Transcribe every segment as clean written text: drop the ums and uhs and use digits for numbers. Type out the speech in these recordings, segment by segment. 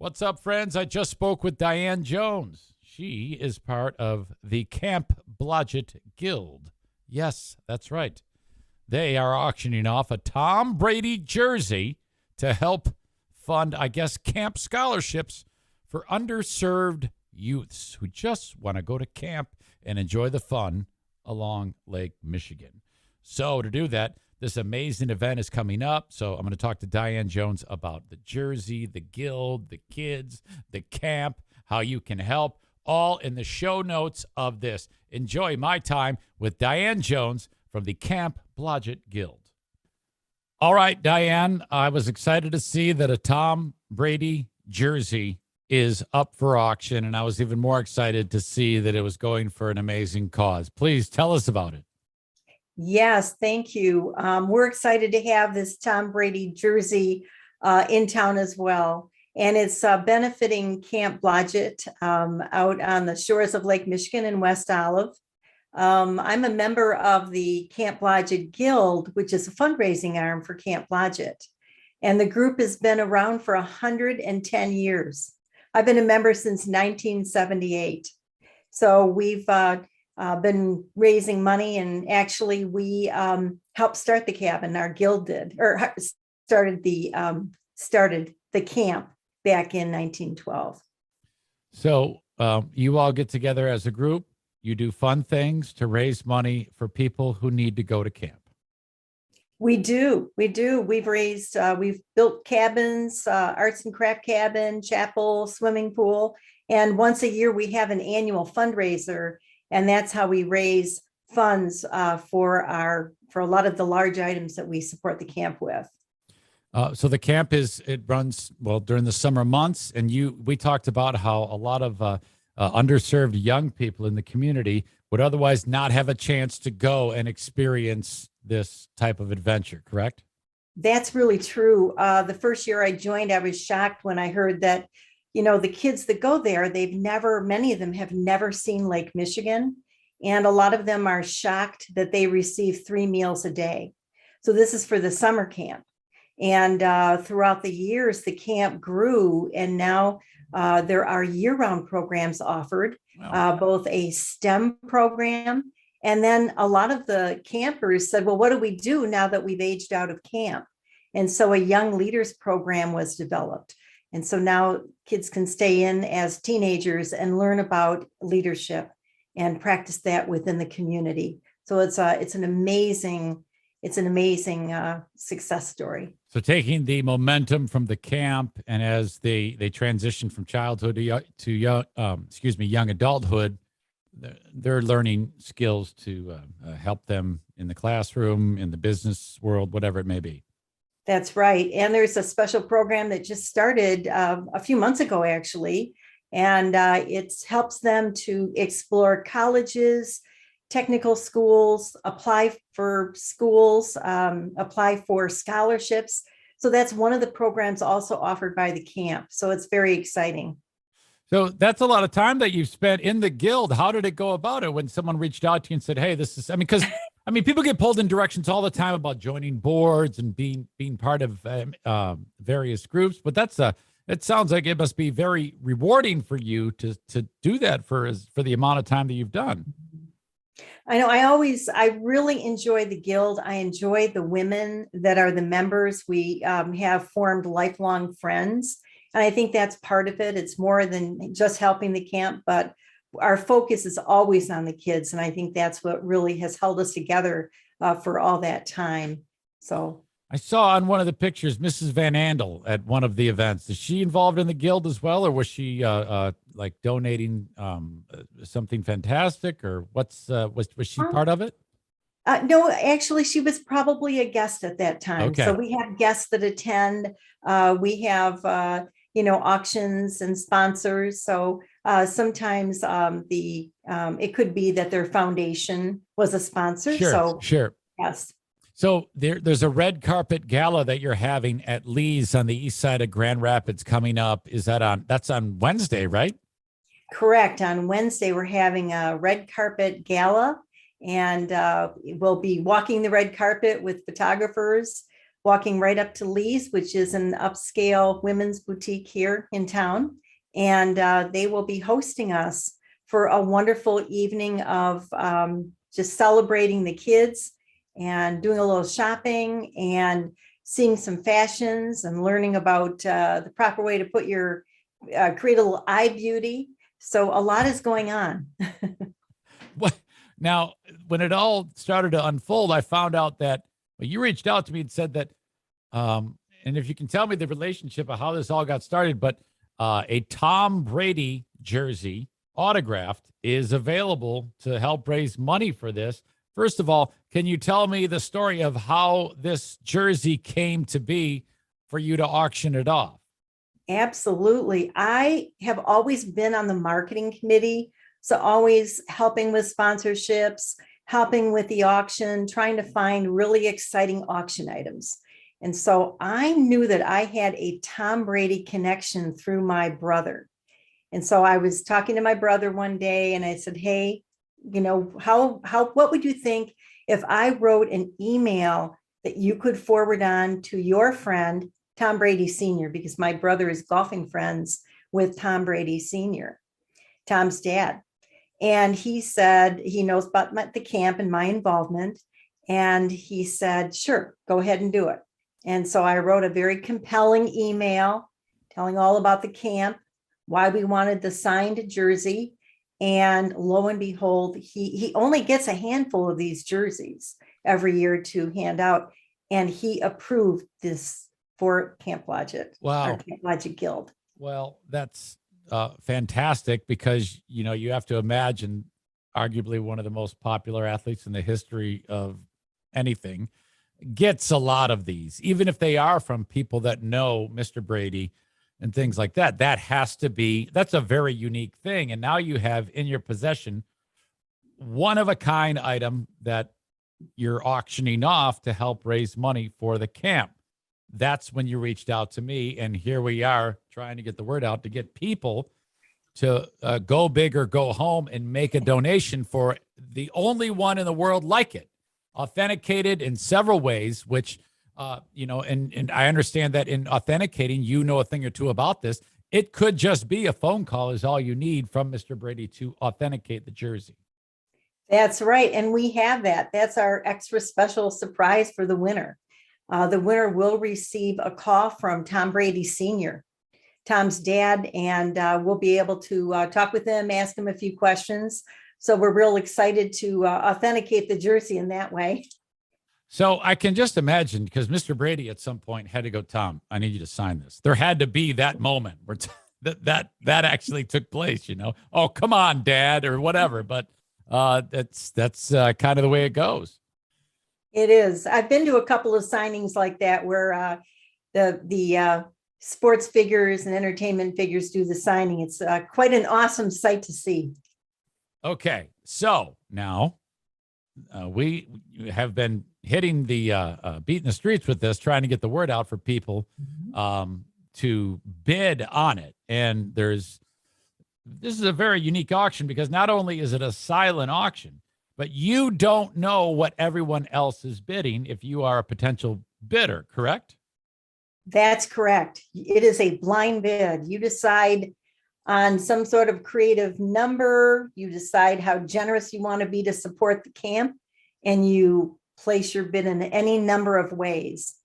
What's up, friends? I just spoke with Diane Jones. She is part of the Camp Blodgett Guild. Yes, that's right. They are auctioning off a Tom Brady jersey to help fund, I guess, camp scholarships for underserved youths who just want to go to camp and enjoy the fun along Lake Michigan. So to do that, this amazing event is coming up. So I'm going to talk to Diane Jones about the jersey, the guild, the kids, the camp, how you can help, all in the show notes of this. Enjoy my time with Diane Jones from the Camp Blodgett Guild. All right, Diane, I was excited to see that a Tom Brady jersey is up for auction, and I was even more excited to see that it was going for an amazing cause. Please tell us about it. Yes, thank you. We're excited to have this Tom Brady jersey in town as well. And it's benefiting Camp Blodgett out on the shores of Lake Michigan in West Olive. I'm a member of the Camp Blodgett Guild, which is a fundraising arm for Camp Blodgett. And the group has been around for 110 years. I've been a member since 1978. So we've been raising money, and actually we helped start the cabin. Our guild did, or started the camp back in 1912. So you all get together as a group. You do fun things to raise money for people who need to go to camp. We do. We've built cabins, arts and craft cabin, chapel, swimming pool. And once a year we have an annual fundraiser. And that's how we raise funds for a lot of the large items that we support the camp with. So the camp runs during the summer months, and we talked about how a lot of underserved young people in the community would otherwise not have a chance to go and experience this type of adventure, correct? That's really true. The first year I joined, I was shocked when I heard that, the kids that go there, many of them have never seen Lake Michigan. And a lot of them are shocked that they receive 3 meals a day. So this is for the summer camp. And throughout the years, the camp grew, and now there are year-round programs offered, both a STEM program. And then a lot of the campers said, well, what do we do now that we've aged out of camp? And so a young leaders program was developed. And so now kids can stay in as teenagers and learn about leadership and practice that within the community. So it's an amazing success story. So taking the momentum from the camp, and as they transition from childhood to young adulthood, they're learning skills to help them in the classroom, in the business world, whatever it may be. That's right. And there's a special program that just started a few months ago, actually. And it helps them to explore colleges, technical schools, apply for schools, apply for scholarships. So that's one of the programs also offered by the camp. So it's very exciting. So that's a lot of time that you've spent in the guild. How did it go about it when someone reached out to you and said, hey, because people get pulled in directions all the time about joining boards and being part of various groups, but it sounds like it must be very rewarding for you to do that for the amount of time that you've done. I know I really enjoy the guild. I enjoy the women that are the members. We have formed lifelong friends. And I think that's part of it. It's more than just helping the camp, but our focus is always on the kids. And I think that's what really has held us together for all that time. So I saw on one of the pictures, Mrs. Van Andel at one of the events. Is she involved in the guild as well? Or was she like donating something fantastic, or was she part of it? No, actually, she was probably a guest at that time. Okay. So we have guests that attend. We have, auctions and sponsors. So sometimes it could be that their foundation was a sponsor. Sure. Yes. So there's a Red Carpet Gala that you're having at Leigh's on the east side of Grand Rapids coming up. That's on Wednesday, right? Correct. On Wednesday, we're having a Red Carpet Gala, and we'll be walking the red carpet with photographers. walking right up to Leigh's, which is an upscale women's boutique here in town. And they will be hosting us for a wonderful evening of just celebrating the kids and doing a little shopping and seeing some fashions and learning about the proper way to put your, create a little eye beauty. So a lot is going on. What now, when it all started to unfold, I found out that you reached out to me and said that, and if you can tell me the relationship of how this all got started, but a Tom Brady jersey autographed is available to help raise money for this. First of all, can you tell me the story of how this jersey came to be for you to auction it off? Absolutely. I have always been on the marketing committee, so always helping with sponsorships, helping with the auction, trying to find really exciting auction items. And so I knew that I had a Tom Brady connection through my brother. And so I was talking to my brother one day and I said, hey, what would you think if I wrote an email that you could forward on to your friend, Tom Brady Sr., because my brother is golfing friends with Tom Brady Sr., Tom's dad. And he said he knows about the camp and my involvement. And he said, sure, go ahead and do it. And so I wrote a very compelling email telling all about the camp, why we wanted the signed jersey. And lo and behold, he only gets a handful of these jerseys every year to hand out. And he approved this for Camp Blodgett, our Camp Blodgett Guild. Well, that's fantastic, because, you have to imagine arguably one of the most popular athletes in the history of anything gets a lot of these, even if they are from people that know Mr. Brady and things like that. That's a very unique thing. And now you have in your possession one of a kind item that you're auctioning off to help raise money for the camp. That's when you reached out to me, and here we are trying to get the word out to get people to go big or go home and make a donation for the only one in the world like it, authenticated in several ways, which, and I understand that in authenticating, a thing or two about this. It could just be a phone call is all you need from Mr. Brady to authenticate the jersey. That's right. And we have that. That's our extra special surprise for the winner. The winner will receive a call from Tom Brady Sr., Tom's dad, and we'll be able to talk with him, ask him a few questions. So we're real excited to authenticate the jersey in that way. So I can just imagine, because Mr. Brady at some point had to go, Tom, I need you to sign this. There had to be that moment where that actually took place, Oh, come on, Dad, or whatever. But that's kind of the way it goes. It is. I've been to a couple of signings like that where the sports figures and entertainment figures do the signing. It's quite an awesome sight to see. Okay, so now we have been hitting the beating the streets with this, trying to get the word out for people to bid on it. And this is a very unique auction, because not only is it a silent auction, but you don't know what everyone else is bidding if you are a potential bidder, correct? That's correct. It is a blind bid. You decide on some sort of creative number. You decide how generous you want to be to support the camp, and you place your bid in any number of ways.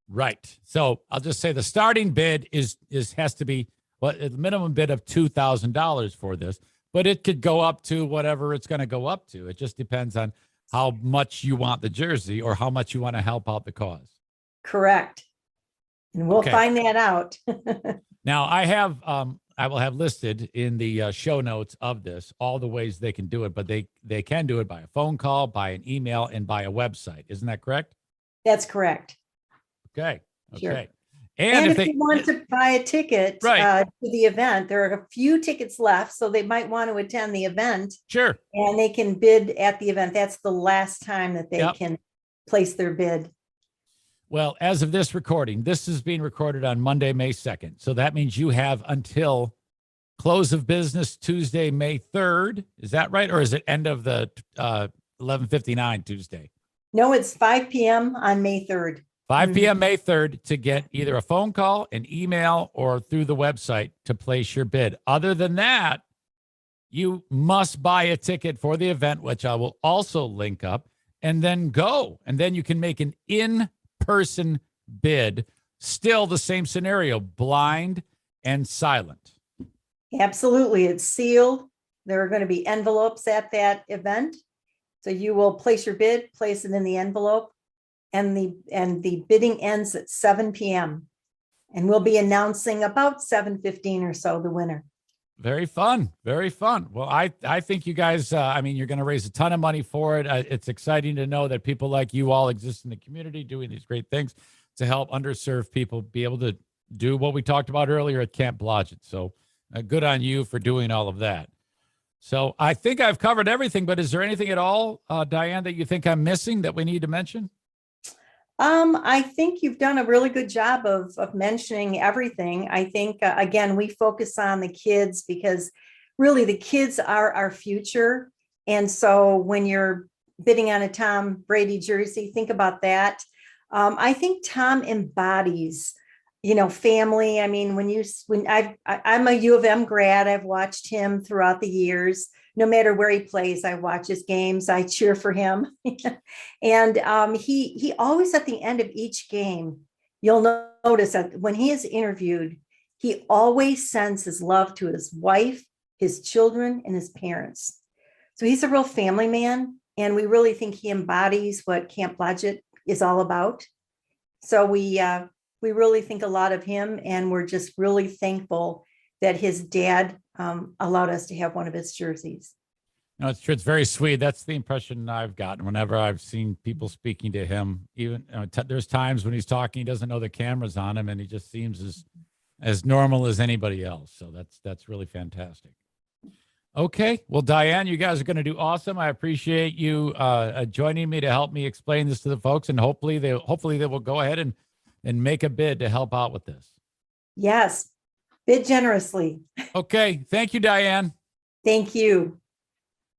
Right. So I'll just say the starting bid has to be a minimum bid of $2,000 for this, but it could go up to whatever it's going to go up to. It just depends on how much you want the jersey or how much you want to help out the cause. Correct. And we'll find that out. Now I will have listed in the show notes of this all the ways they can do it, but they can do it by a phone call, by an email, and by a website. Isn't that correct? That's correct. Okay. Sure. And if you want to buy a ticket to the event, there are a few tickets left, so they might want to attend the event. Sure. And they can bid at the event. That's the last time that they can place their bid. Well, as of this recording, this is being recorded on Monday, May 2nd. So that means you have until close of business Tuesday, May 3rd. Is that right? Or is it end of the 11:59 Tuesday? No, it's 5 p.m. on May 3rd. 5 p.m. May 3rd to get either a phone call, an email, or through the website to place your bid. Other than that, you must buy a ticket for the event, which I will also link up, and then go. And then you can make an in-person bid. Still the same scenario, blind and silent. Absolutely. It's sealed. There are going to be envelopes at that event. So you will place your bid, place it in the envelope, and the bidding ends at 7 p.m. And we'll be announcing about 7:15 or so the winner. Very fun. Very fun. Well, I think you guys, you're going to raise a ton of money for it. It's exciting to know that people like you all exist in the community doing these great things to help underserved people be able to do what we talked about earlier at Camp Blodgett. So good on you for doing all of that. So I think I've covered everything, but is there anything at all, Diane, that you think I'm missing that we need to mention? I think you've done a really good job of mentioning everything. I think, again, we focus on the kids because really the kids are our future. And so when you're bidding on a Tom Brady jersey, think about that. I think Tom embodies, family. I mean, I'm a U of M grad, I've watched him throughout the years. No matter where he plays, I watch his games. I cheer for him. And he always at the end of each game, you'll notice that when he is interviewed, he always sends his love to his wife, his children, and his parents. So he's a real family man. And we really think he embodies what Camp Blodgett is all about. So we really think a lot of him, and we're just really thankful that his dad allowed us to have one of his jerseys. No, it's true. It's very sweet. That's the impression I've gotten whenever I've seen people speaking to him. Even there's times when he's talking, he doesn't know the camera's on him, and he just seems as normal as anybody else. So that's really fantastic. Okay, well, Diane, you guys are going to do awesome. I appreciate you joining me to help me explain this to the folks, and hopefully they will go ahead and make a bid to help out with this. Yes, bid generously. Okay, thank you, Diane. Thank you.